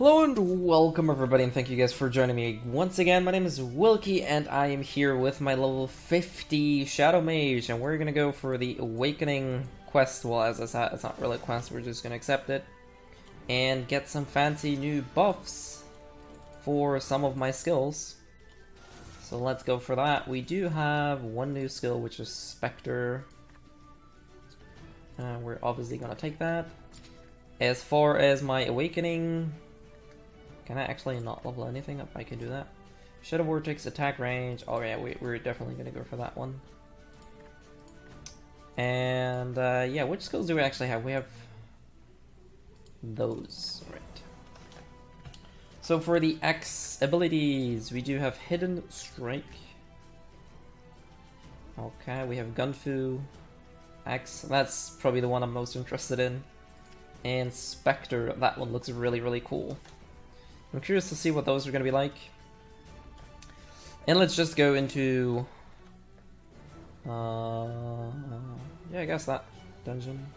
Hello and welcome everybody, and thank you guys for joining me once again. My name is Wilkie and I am here with my level 50 Shadow Mage, and we're gonna go for the Awakening quest. Well, as I said, it's not really a quest, we're just gonna accept it and get some fancy new buffs for some of my skills. So let's go for that. We do have one new skill, which is Spectre. We're obviously gonna take that. As far as my Awakening, can I actually not level anything up? I can do that. Shadow Vortex, attack range. Oh yeah, we're definitely gonna go for that one. And yeah, which skills do we actually have? We have those, right. So for the X abilities, we do have Hidden Strike. Okay, we have Gunfu, X. That's probably the one I'm most interested in. And Spectre, that one looks really cool. I'm curious to see what those are going to be like. And let's just go into... yeah, I guess that dungeon.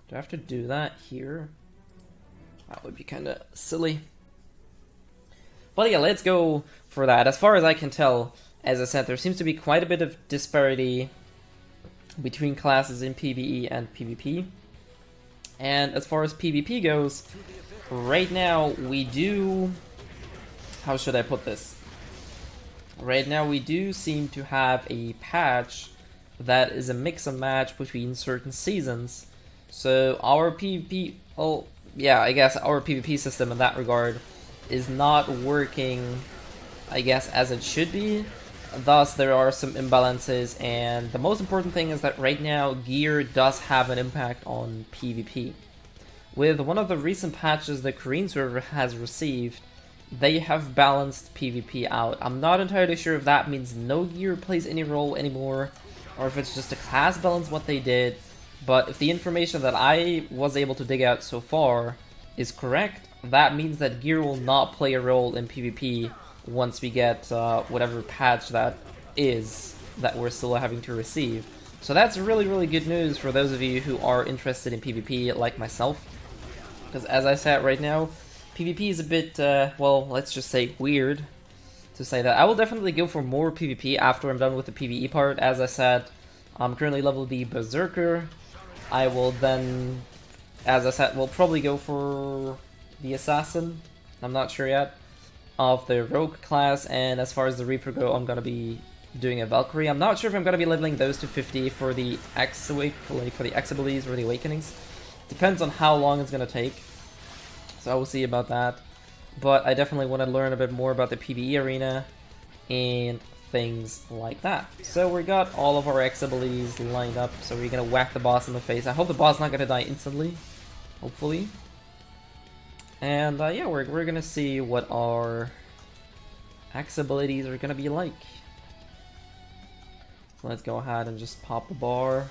Do I have to do that here? That would be kind of silly. But yeah, let's go for that. As far as I can tell, as I said, there seems to be quite a bit of disparity between classes in PvE and PvP. And as far as PvP goes, right now we do... How should I put this? Right now we do seem to have a patch that is a mix and match between certain seasons. So our PvP... Oh, yeah, I guess our PvP system in that regard is not working, I guess, as it should be. Thus, there are some imbalances, and the most important thing is that right now, gear does have an impact on PvP. With one of the recent patches the Korean server has received, they have balanced PvP out. I'm not entirely sure if that means no gear plays any role anymore, or if it's just a class balance what they did, but if the information that I was able to dig out so far is correct, that means that gear will not play a role in PvP once we get whatever patch that is that we're still having to receive. So that's really good news for those of you who are interested in PvP like myself. Because as I said right now, PvP is a bit, well, let's just say weird to say that. I will definitely go for more PvP after I'm done with the PvE part. As I said, I'm currently level the Berserker. I will then, as I said, we'll probably go for the Assassin. I'm not sure yet. Of the Rogue class, and as far as the Reaper go, I'm gonna be doing a Valkyrie. I'm not sure if I'm gonna be leveling those to 50 for the X abilities or the Awakenings. Depends on how long it's gonna take. So I will see about that. But I definitely want to learn a bit more about the PvE arena and things like that. So we got all of our X abilities lined up, so we're gonna whack the boss in the face. I hope the boss is not gonna die instantly. Hopefully. And yeah, we're gonna see what our X abilities are gonna be like. So let's go ahead and just pop the bar.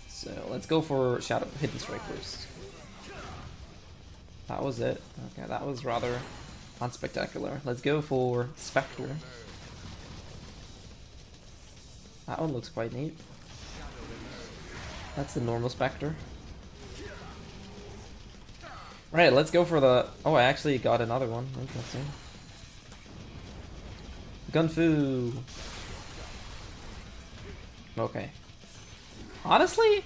So let's go for Hidden Strike first. That was it. Okay, that was rather unspectacular. Let's go for Spectre. That one looks quite neat. That's the normal Spectre. Right, let's go for the... Oh, I actually got another one. Interesting. Gunfu. Okay. Honestly,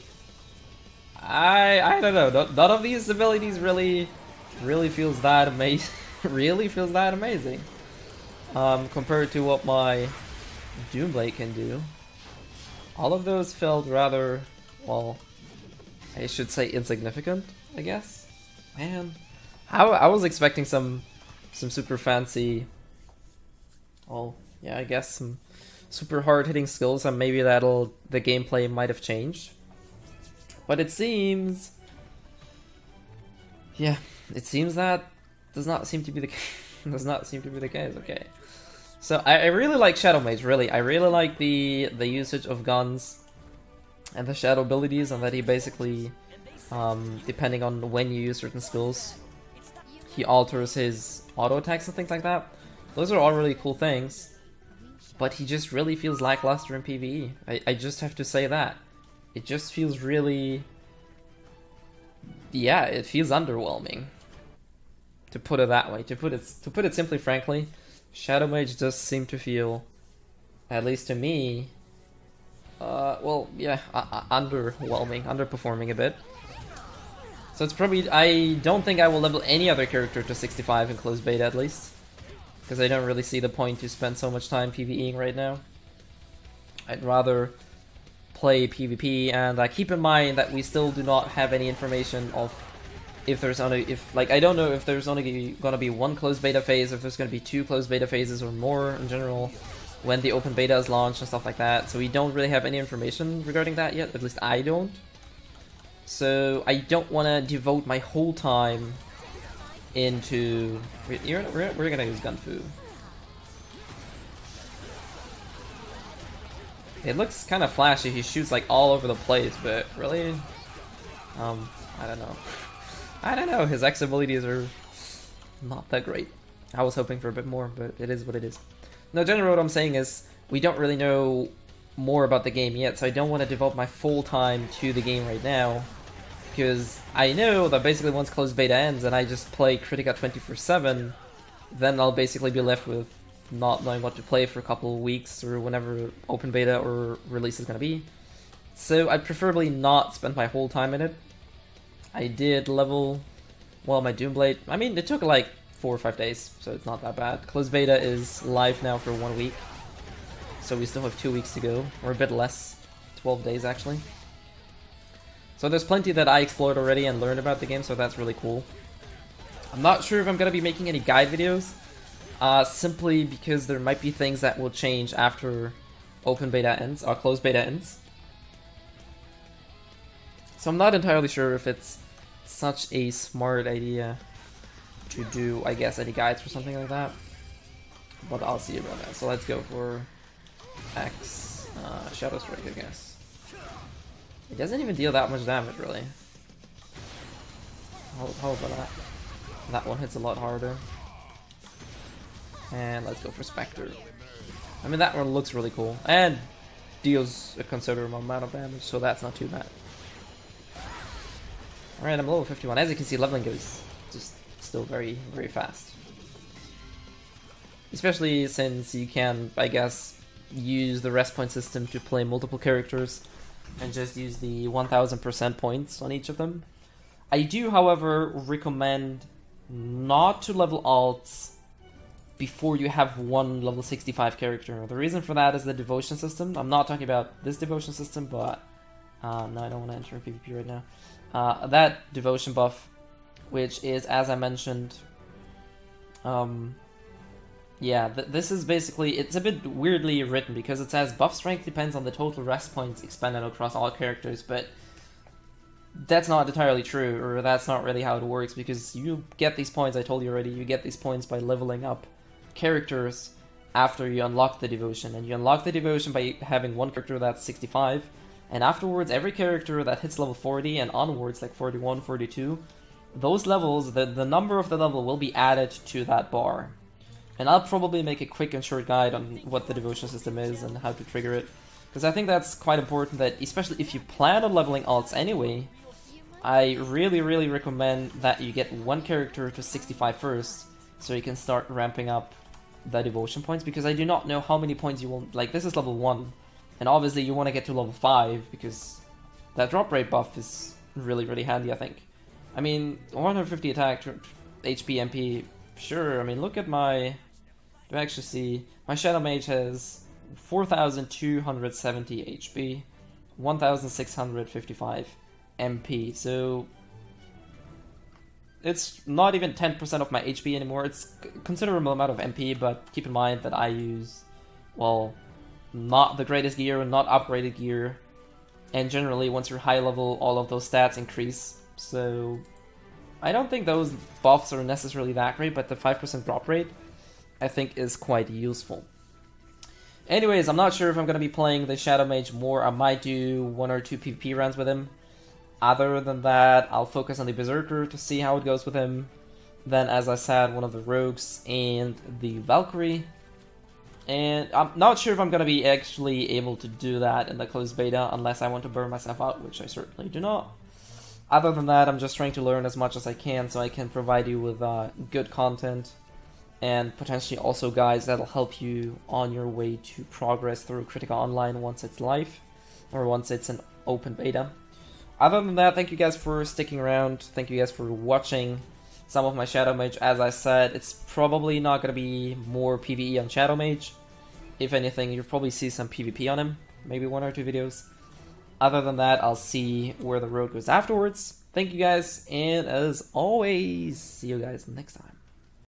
I don't know. None of these abilities really feels that amazing. Really feels that amazing. Compared to what my Doomblade can do. All of those felt rather, well, I should say insignificant, I guess. Man, I was expecting some super fancy, well, yeah, I guess some super hard-hitting skills, and maybe the gameplay might have changed. But it seems, yeah, it seems that does not seem to be the case. Okay, so I really like Shadow Mage. Really, I really like the usage of guns and the shadow abilities, and that he basically, depending on when you use certain skills, he alters his auto attacks and things like that. Those are all really cool things, but he just really feels lackluster in PvE. I just have to say that. It just feels really yeah, it feels underwhelming. To put it that way, to put it simply, frankly, Shadow Mage does seem to feel, at least to me, well, yeah, underwhelming, underperforming a bit. So it's probably, I don't think I will level any other character to 65 in closed beta at least, because I don't really see the point to spend so much time PvEing right now. I'd rather play PvP, and keep in mind that we still do not have any information of if there's only, I don't know if there's only gonna be one closed beta phase, if there's gonna be 2 closed beta phases or more in general, when the open beta is launched and stuff like that. So we don't really have any information regarding that yet, at least I don't. So I don't want to devote my whole time into... We're gonna use Gunfu. It looks kind of flashy, he shoots like all over the place, but really? I don't know. I don't know, his X abilities are not that great. I was hoping for a bit more, but it is what it is. No, generally what I'm saying is, we don't really know more about the game yet, so I don't want to devote my full time to the game right now, because I know that basically once closed beta ends and I just play Kritika 24/7, then I'll basically be left with not knowing what to play for a couple of weeks, or whenever open beta or release is going to be. So I'd preferably not spend my whole time in it. I did level, well, my Doomblade. I mean, it took like 4 or 5 days, so it's not that bad. Closed beta is live now for 1 week, so we still have 2 weeks to go, or a bit less, 12 days actually. So there's plenty that I explored already and learned about the game, so that's really cool. I'm not sure if I'm going to be making any guide videos, simply because there might be things that will change after open beta ends, or closed beta ends. So I'm not entirely sure if it's such a smart idea to do, I guess, any guides or something like that. But I'll see about that. So let's go for X Shadow Strike, I guess. It doesn't even deal that much damage, really. How about that? That one hits a lot harder. And let's go for Spectre. I mean, that one looks really cool. And deals a considerable amount of damage, so that's not too bad. Alright, I'm level 51. As you can see, leveling goes just still very, very fast. Especially since you can, I guess, use the rest point system to play multiple characters and just use the 1000% points on each of them. I do, however, recommend not to level alts before you have one level 65 character. The reason for that is the devotion system. I'm not talking about this devotion system, but no, I don't want to enter PvP right now. That devotion buff, which is, as I mentioned, yeah, this is basically, it's a bit weirdly written because it says buff strength depends on the total rest points expended across all characters, but that's not entirely true, or that's not really how it works, because you get these points, I told you already, you get these points by leveling up characters after you unlock the devotion, and you unlock the devotion by having one character that's 65, and afterwards every character that hits level 40 and onwards, like 41, 42, those levels, the number of the level will be added to that bar. And I'll probably make a quick and short guide on what the devotion system is and how to trigger it, because I think that's quite important, that especially if you plan on leveling alts anyway, I really, really recommend that you get one character to 65 first, so you can start ramping up the devotion points, because I do not know how many points you will, like, this is level 1, and obviously you want to get to level 5, because that drop rate buff is really, really handy, I think. I mean, 150 attack, HP, MP, sure, I mean, look at my, do I actually see, my Shadow Mage has 4,270 HP, 1,655 MP, so it's not even 10% of my HP anymore. It's a considerable amount of MP, but keep in mind that I use, well, not the greatest gear, not upgraded gear, and generally once you're high level, all of those stats increase, so I don't think those buffs are necessarily that great, but the 5% drop rate I think is quite useful. Anyways, I'm not sure if I'm going to be playing the Shadow Mage more. I might do 1 or 2 PvP rounds with him. Other than that, I'll focus on the Berserker to see how it goes with him. Then, as I said, one of the Rogues and the Valkyrie. And I'm not sure if I'm going to be actually able to do that in the closed beta, unless I want to burn myself out, which I certainly do not. Other than that, I'm just trying to learn as much as I can so I can provide you with good content and potentially also guides that'll help you on your way to progress through Kritika Online once it's live or once it's an open beta. Other than that, thank you guys for sticking around. Thank you guys for watching some of my Shadow Mage. As I said, it's probably not going to be more PvE on Shadow Mage. If anything, you'll probably see some PvP on him. Maybe 1 or 2 videos. Other than that, I'll see where the road goes afterwards. Thank you guys, and as always, see you guys next time.